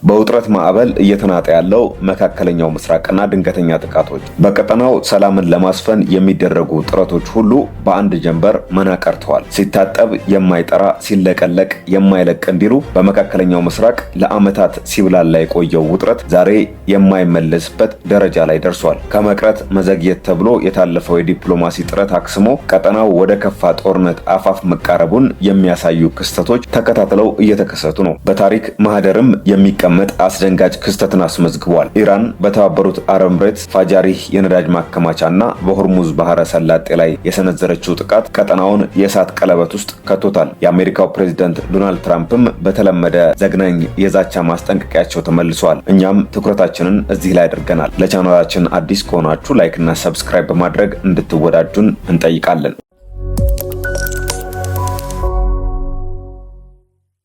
በውጥረት ማዕበል እየተናጠ ያለው መካከለኛው ምስራቅና ድንገተኛ ጥቃቶች በቀጠናው ሰላምን ለማስፈን የሚደረጉ ጥረቶች ሁሉ በአንድ ጀንበር መና ቀርተዋል። ሲታጠብ የማይጠራ ሲለቀለቅ የማይለቅ እንዲሉ በመካከለኛው ምስራቅ ለዓመታት ሲብላላ የቆየው ውጥረት ዛሬ የማይመለስበት ደረጃ ላይ ደርሷል። ከመቅረት መዘግየት ተብሎ የታለፈው የዲፕሎማሲ ጥረት አክስሞ ቀጠናው ወደ ከፋ ጦርነት አፋፍ መቃረቡን የሚያሳዩ ክስተቶች ተከታትለው እየተከሰቱ ነው። በታሪክ ማህደርም የሚቀመጥ አስደንጋጭ ክስተትን አስመዝግቧል። ኢራን በተባበሩት አረብ ኤምሬትስ ፋጃሪህ የነዳጅ ማከማቻና በሆርሙዝ ባህረ ሰላጤ ላይ የሰነዘረችው ጥቃት ቀጠናውን የእሳት ቀለበት ውስጥ ከቶታል። የአሜሪካው ፕሬዝዳንት ዶናልድ ትራምፕም በተለመደ ዘግናኝ የዛቻ ማስጠንቀቂያቸው ተመልሰዋል። እኛም ትኩረታችንን እዚህ ላይ አድርገናል። ለቻናላችን አዲስ ከሆናችሁ ላይክ እና ሰብስክራይብ በማድረግ እንድትወዳጁን እንጠይቃለን።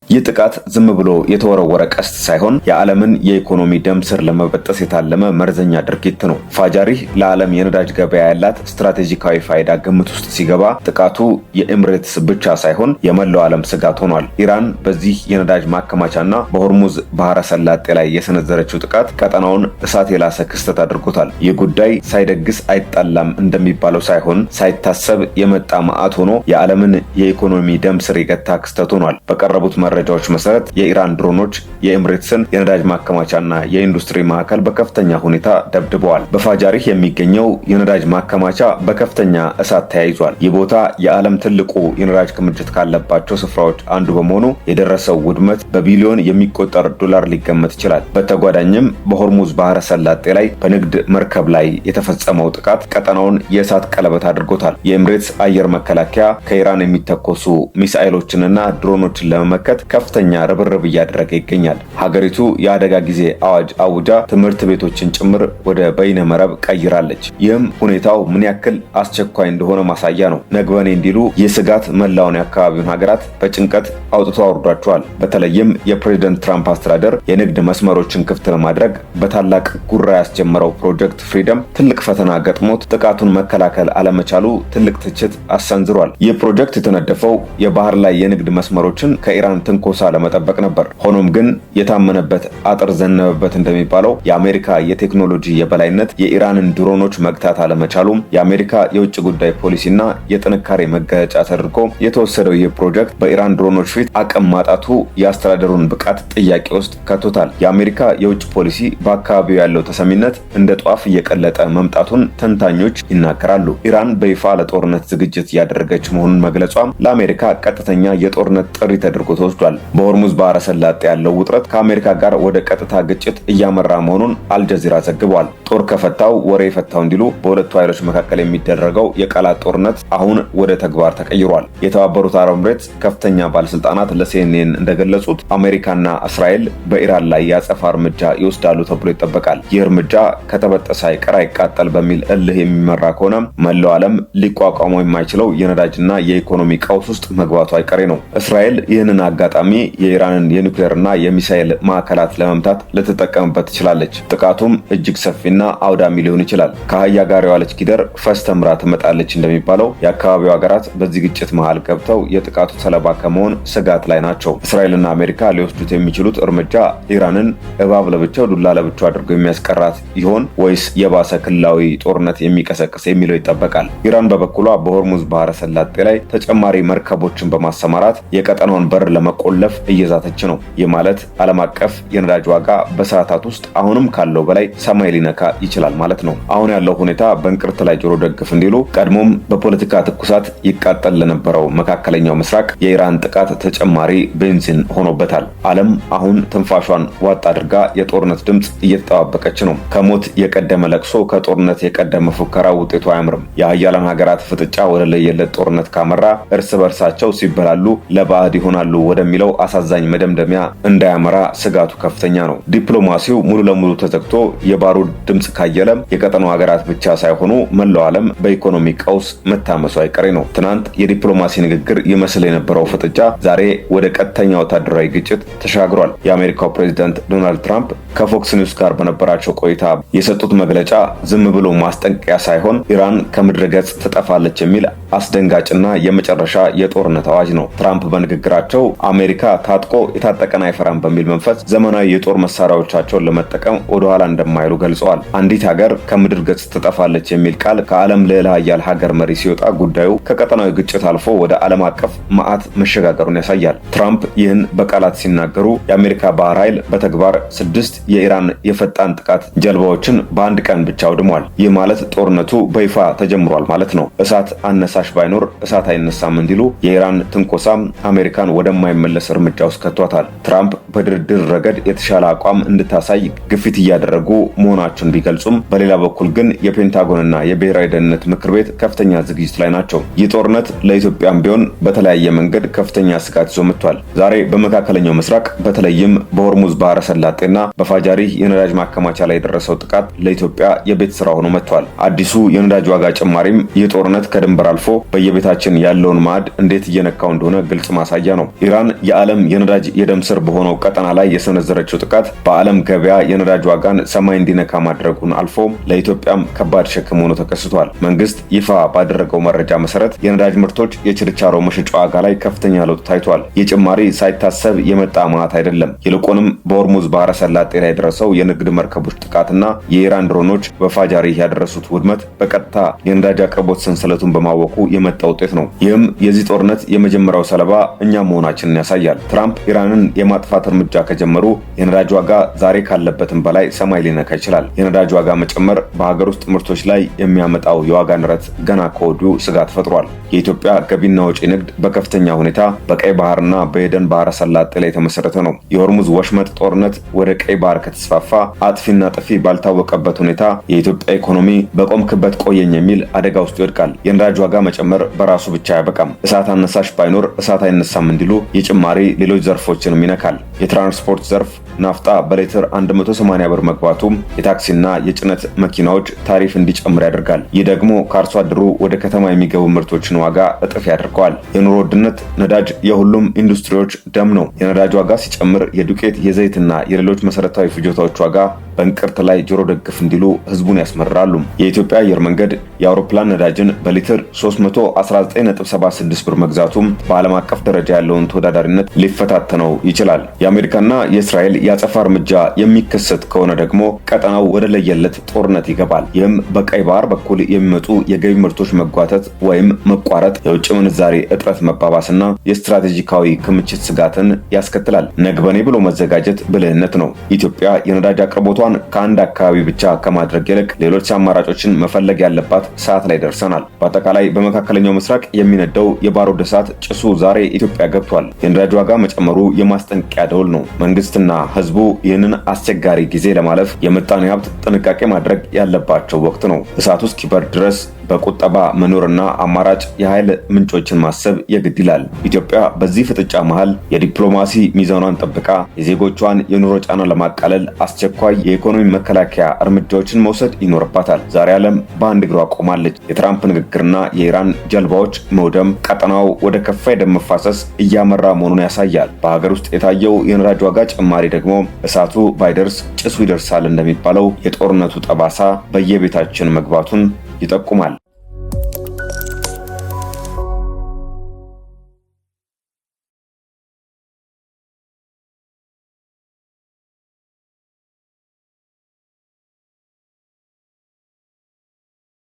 ይህ ጥቃት ዝም ብሎ የተወረወረ ቀስት ሳይሆን የዓለምን የኢኮኖሚ ደም ስር ለመበጠስ የታለመ መርዘኛ ድርጊት ነው። ፋጃሪህ ለዓለም የነዳጅ ገበያ ያላት ስትራቴጂካዊ ፋይዳ ግምት ውስጥ ሲገባ ጥቃቱ የኤምሬትስ ብቻ ሳይሆን የመላው ዓለም ስጋት ሆኗል። ኢራን በዚህ የነዳጅ ማከማቻና በሆርሙዝ ባህረ ሰላጤ ላይ የሰነዘረችው ጥቃት ቀጠናውን እሳት የላሰ ክስተት አድርጎታል። ይህ ጉዳይ ሳይደግስ አይጣላም እንደሚባለው ሳይሆን ሳይታሰብ የመጣ መዓት ሆኖ የዓለምን የኢኮኖሚ ደም ስር የገታ ክስተት ሆኗል። በቀረቡት መረጃዎች መሰረት የኢራን ድሮኖች የኤምሬትስን የነዳጅ ማከማቻና የኢንዱስትሪ ማዕከል በከፍተኛ ሁኔታ ደብድበዋል። በፋጃሪህ የሚገኘው የነዳጅ ማከማቻ በከፍተኛ እሳት ተያይዟል። ይህ ቦታ የዓለም ትልቁ የነዳጅ ክምችት ካለባቸው ስፍራዎች አንዱ በመሆኑ የደረሰው ውድመት በቢሊዮን የሚቆጠር ዶላር ሊገመት ይችላል። በተጓዳኝም በሆርሙዝ ባህረ ሰላጤ ላይ በንግድ መርከብ ላይ የተፈጸመው ጥቃት ቀጠናውን የእሳት ቀለበት አድርጎታል። የኤምሬትስ አየር መከላከያ ከኢራን የሚተኮሱ ሚሳኤሎችንና ድሮኖችን ለመመከት ከፍተኛ ርብርብ እያደረገ ይገኛል። ሀገሪቱ የአደጋ ጊዜ አዋጅ አውጃ ትምህርት ቤቶችን ጭምር ወደ በይነ መረብ ቀይራለች። ይህም ሁኔታው ምን ያክል አስቸኳይ እንደሆነ ማሳያ ነው። ነግበኔ እንዲሉ ይህ ስጋት መላውን የአካባቢውን ሀገራት በጭንቀት አውጥቶ አውርዷቸዋል። በተለይም የፕሬዝዳንት ትራምፕ አስተዳደር የንግድ መስመሮችን ክፍት ለማድረግ በታላቅ ጉራ ያስጀመረው ፕሮጀክት ፍሪደም ትልቅ ፈተና ገጥሞት ጥቃቱን መከላከል አለመቻሉ ትልቅ ትችት አሰንዝሯል። ይህ ፕሮጀክት የተነደፈው የባህር ላይ የንግድ መስመሮችን ከኢራን ትንኮሳ ለመጠበቅ ነበር። ሆኖም ግን የታመነበት አጥር ዘነበበት እንደሚባለው የአሜሪካ የቴክኖሎጂ የበላይነት የኢራንን ድሮኖች መግታት አለመቻሉም የአሜሪካ የውጭ ጉዳይ ፖሊሲና የጥንካሬ መገለጫ ተደርጎ የተወሰደው ይህ ፕሮጀክት በኢራን ድሮኖች ፊት አቅም ማጣቱ የአስተዳደሩን ብቃት ጥያቄ ውስጥ ከቶታል። የአሜሪካ የውጭ ፖሊሲ በአካባቢው ያለው ተሰሚነት እንደ ጧፍ እየቀለጠ መምጣቱን ተንታኞች ይናገራሉ። ኢራን በይፋ ለጦርነት ዝግጅት እያደረገች መሆኑን መግለጿም ለአሜሪካ ቀጥተኛ የጦርነት ጥሪ ተደርጎ ተወስዷል። በሆርሙዝ ባህረ ሰላጤ ያለው ውጥረት ከአሜሪካ ጋር ወደ ቀጥታ ግጭት እያመራ መሆኑን አልጀዚራ ዘግቧል። ጦር ከፈታው ወሬ ፈታው እንዲሉ በሁለቱ ኃይሎች መካከል የሚደረገው የቃላት ጦርነት አሁን ወደ ተግባር ተቀይሯል። የተባበሩት አረብ ኤምሬትስ ከፍተኛ ባለስልጣናት ለሲኤንኤን እንደገለጹት አሜሪካና እስራኤል በኢራን ላይ የአጸፋ እርምጃ ይወስዳሉ ተብሎ ይጠበቃል። ይህ እርምጃ ከተበጠሰ አይቀር አይቃጠል በሚል እልህ የሚመራ ከሆነ መላው ዓለም ሊቋቋመው የማይችለው የነዳጅና የኢኮኖሚ ቀውስ ውስጥ መግባቱ አይቀሬ ነው። እስራኤል ይህንን አጋጣሚ የኢራንን የኒውክሌርና የሚሳኤል ማዕከላት ለመምታት ልትጠቀምበት ትችላለች። ጥቃቱም እጅግ ሰፊና አውዳሚ ሊሆን ይችላል። ከአህያ ጋር የዋለች ጊደር ፈስ ተምራ ትመጣለች እንደሚባለው የአካባቢው ሀገራት በዚህ ግጭት መሃል ገብተው የጥቃቱ ሰለባ ከመሆን ስጋት ላይ ናቸው። እስራኤልና አሜሪካ ሊወስዱት የሚችሉት እርምጃ ኢራንን እባብ ለብቻው ዱላ ለብቻው አድርጎ የሚያስቀራት ይሆን ወይስ የባሰ ክልላዊ ጦርነት የሚቀሰቅስ የሚለው ይጠበቃል። ኢራን በበኩሏ በሆርሙዝ ባህረ ሰላጤ ላይ ተጨማሪ መርከቦችን በማሰማራት የቀጠናውን በር ለመቆለፍ እየዛተች ነው። ይህ ማለት ዓለም አቀፍ የነዳጅ ዋጋ በሰዓታት ውስጥ አሁንም ካለው በላይ ሰማይ ሊነካ ይችላል ማለት ነው። አሁን ያለው ሁኔታ በእንቅርት ላይ ጆሮ ደግፍ እንዲሉ ቀድሞም በፖለቲካ ትኩሳት ይቃጠል ለነበረው መካከለኛው ምስራቅ የኢራን ጥቃት ተጨማሪ ቤንዚን ሆኖበታል። ዓለም አሁን ትንፋሿን ዋጥ አድርጋ የጦርነት ድምፅ እየተጠባበቀች ነው። ከሞት የቀደመ ለቅሶ፣ ከጦርነት የቀደመ ፉከራ ውጤቱ አያምርም። የሀያላን ሀገራት ፍጥጫ ወደ ለየለት ጦርነት ካመራ እርስ በርሳቸው ሲበላሉ ለባዕድ ይሆናሉ ወደሚለው አሳዛኝ መደምደሚያ እንዳያመራ ስጋቱ ከፍተኛ ነው። ዲፕሎማሲው ሙሉ ለሙሉ ተዘግቶ የባሩድ ድምፅ ካየለ የቀጠናው ሀገራት ብቻ ሳይሆኑ መላው ዓለም በኢኮኖሚ ቀውስ መታመሱ አይቀሬ ነው። ትናንት የዲፕሎማሲ ንግግር ይመስል የነበረው ፍጥጫ ዛሬ ወደ ቀጥተኛ ወታደራዊ ግጭት ተሻግሯል። የአሜሪካው ፕሬዝዳንት ዶናልድ ትራምፕ ከፎክስ ኒውስ ጋር በነበራቸው ቆይታ የሰጡት መግለጫ ዝም ብሎ ማስጠንቀቂያ ሳይሆን ኢራን ከምድረ ገጽ ትጠፋለች የሚል አስደንጋጭና የመጨረሻ የጦርነት አዋጅ ነው። ትራምፕ በንግግራቸው አሜሪካ ታጥቆ የታጠቀን አይፈራም በሚል መንፈስ ዘመናዊ የጦር መሳሪያዎቻቸውን ለመጠቀም ወደኋላ እንደማይሉ ገልጸዋል። አንዲት ሀገር ከምድር ገጽ ትጠፋለች የሚል ቃል ከዓለም ልዕለ ኃያል ሀገር መሪ ሲወጣ ጉዳዩ ከቀጠናዊ ግጭት አልፎ ወደ ዓለም አቀፍ መዓት መሸጋገሩን ያሳያል። ትራምፕ ይህን በቃላት ሲናገሩ የአሜሪካ ባህር ኃይል በተግባር 6 የኢራን የፈጣን ጥቃት ጀልባዎችን በአንድ ቀን ብቻ አውድሟል። ይህ ማለት ጦርነቱ በይፋ ተጀምሯል ማለት ነው። እሳት አነሳሽ ባይኖር እሳት አይነሳም እንዲሉ የኢራን ትንኮሳም አሜሪካን ወደማይመለስ እርምጃ ውስጥ ከቷታል። ትራምፕ በድርድር ረገድ የተሻለ አቋም እንድታሳይ ግፊት እያደረጉ መሆናቸውን ቢገልጹም በሌላ በኩል ግን የፔንታጎንና የብሔራዊ ደህንነት ምክር ቤት ከፍተኛ ዝግጅት ላይ ናቸው። ይህ ጦርነት ለኢትዮጵያም ቢሆን በተለያየ መንገድ ከፍተኛ ስጋት ይዞ መጥቷል። ዛሬ በመካከለኛው ምስራቅ በተለይም በሆርሙዝ ባህረ ሰላጤና በፋጃሪ የነዳጅ ማከማቻ ላይ የደረሰው ጥቃት ለኢትዮጵያ የቤት ስራ ሆኖ መጥቷል። አዲሱ የነዳጅ ዋጋ ጭማሪም ይህ ጦርነት ከድንበር አልፎ በየቤታችን ያለውን ማዕድ እንዴት እየነካው እንደሆነ ግልጽ ማሳያ ነው። ኢራን የዓለም የነዳጅ የደም ስር በሆነው ቀጠና ላይ የሰነዘረችው ጥቃት በዓለም ገበያ የነዳጅ ዋጋን ሰማይ እንዲነካ ማድረጉን አልፎ ለኢትዮጵያም ከባድ ሸክም ሆኖ ተከስቷል። መንግስት ይፋ ባደረገው መረጃ መሰረት የነዳጅ ምርቶች የችርቻሮ መሸጫ ዋጋ ላይ ከፍተኛ ለውጥ ታይቷል። ይህ ጭማሪ ሳይታሰብ የመጣ ማዕት አይደለም። ይልቁንም በሆርሙዝ ባህረ ሰላጤ ላይ የደረሰው የንግድ መርከቦች ጥቃትና የኢራን ድሮኖች በፋጃሪ ያደረሱት ውድመት በቀጥታ የነዳጅ አቅርቦት ሰንሰለቱን በማወቁ የመጣ ውጤት ነው። ይህም የዚህ ጦርነት የመጀመሪያው ሰለባ እኛ መሆናችንን ያሳያል። ትራምፕ ኢራንን የማጥፋት እርምጃ ከጀመሩ የነዳጅ ዋጋ ዛሬ ካለበትም በላይ ሰማይ ሊነካ ይችላል። የነዳጅ ዋጋ መጨመር በሀገር ውስጥ ምርቶች ላይ የሚያመጣው የዋጋ ንረት ገና ከወዲሁ ስጋት ፈጥሯል። የኢትዮጵያ ገቢና ወጪ ንግድ በከፍተኛ ሁኔታ በቀይ ባህርና በኤደን ባህረ ሰላጤ ላይ የተመሰረተ ነው። የሆርሙዝ ወሽመጥ ጦርነት ወደ ቀይ ባህር ከተስፋፋ አጥፊና ጠፊ ባልታወቀበት ሁኔታ የኢትዮጵያ ኢኮኖሚ በቆምክበት ቆየኝ የሚል አደጋ ውስጥ ይወድቃል። የነዳጅ ዋጋ መጨመር በራሱ ብቻ አያበቃም። እሳት አነሳሽ ባይኖር እሳት አይነሳም እንዲሉ የጭማሪ ሌሎች ዘርፎችንም ይነካል። የትራንስፖርት ዘርፍ ናፍጣ በሌትር 180 ብር መግባቱም የታክሲና የጭነት መኪናዎች ታሪፍ እንዲጨምር ያደርጋል። ይህ ደግሞ ከአርሶ አደሩ ወደ ከተማ የሚገቡ ምርቶችን ዋጋ እጥፍ ያደርገዋል። የኑሮ ውድነት ነዳጅ የሁሉም ኢንዱስትሪዎች ደም ነው። የነዳጅ ዋጋ ሲጨምር የዱቄት የዘይትና የሌሎች መሰረታዊ ፍጆታዎች ዋጋ በእንቅርት ላይ ጆሮ ደግፍ እንዲሉ ህዝቡን ያስመርራሉ። የኢትዮጵያ አየር መንገድ የአውሮፕላን ነዳጅን በሊትር 319.76 ብር መግዛቱም በዓለም አቀፍ ደረጃ ያለውን ተወዳዳሪነት ሊፈታተነው ይችላል። የአሜሪካና የእስራኤል የአጸፋ እርምጃ የሚከሰት ከሆነ ደግሞ ቀጠናው ወደ ለየለት ጦርነት ይገባል። ይህም በቀይ ባህር በኩል የሚመጡ የገቢ ምርቶች መጓተት ወይም መቋረጥ፣ የውጭ ምንዛሬ እጥረት መባባስና የስትራቴጂካዊ ክምችት ስጋትን ያስከትላል። ነግበኔ ብሎ መዘጋጀት ብልህነት ነው። ኢትዮጵያ የነዳጅ አቅርቦቷን ከአንድ አካባቢ ብቻ ከማድረግ ይልቅ ሌሎች አማራጮችን መፈለግ ያለባት ሰዓት ላይ ደርሰናል። በአጠቃላይ በመካከለኛው ምስራቅ የሚነደው የባሩድ እሳት ጭሱ ዛሬ ኢትዮጵያ ገብቷል። የነዳጅ ዋጋ መጨመሩ የማስጠንቀቂያ ደወል ነው። መንግስትና ህዝቡ ይህንን አስቸጋሪ ጊዜ ለማለፍ የምጣኔ ሀብት ጥንቃቄ ማድረግ ያለባቸው ወቅት ነው። እሳቱ እስኪበርድ ድረስ በቁጠባ መኖርና አማራጭ የኃይል ምንጮችን ማሰብ የግድ ይላል። ኢትዮጵያ በዚህ ፍጥጫ መሃል የዲፕሎማሲ ሚዛኗን ጠብቃ የዜጎቿን የኑሮ ጫና ለማቃለል አስቸኳይ የኢኮኖሚ መከላከያ እርምጃዎችን መውሰድ ይኖርባታል። ዛሬ ዓለም በአንድ እግሯ ቆማለች። የትራምፕ ንግግርና የኢራን ጀልባዎች መውደም ቀጠናው ወደ ከፋ የደም መፋሰስ እያመራ መሆኑን ያሳያል። በሀገር ውስጥ የታየው የነዳጅ ዋጋ ጭማሪ ደግሞ እሳቱ ባይደርስ ጭሱ ይደርሳል እንደሚባለው የጦርነቱ ጠባሳ በየቤታችን መግባቱን ይጠቁማል።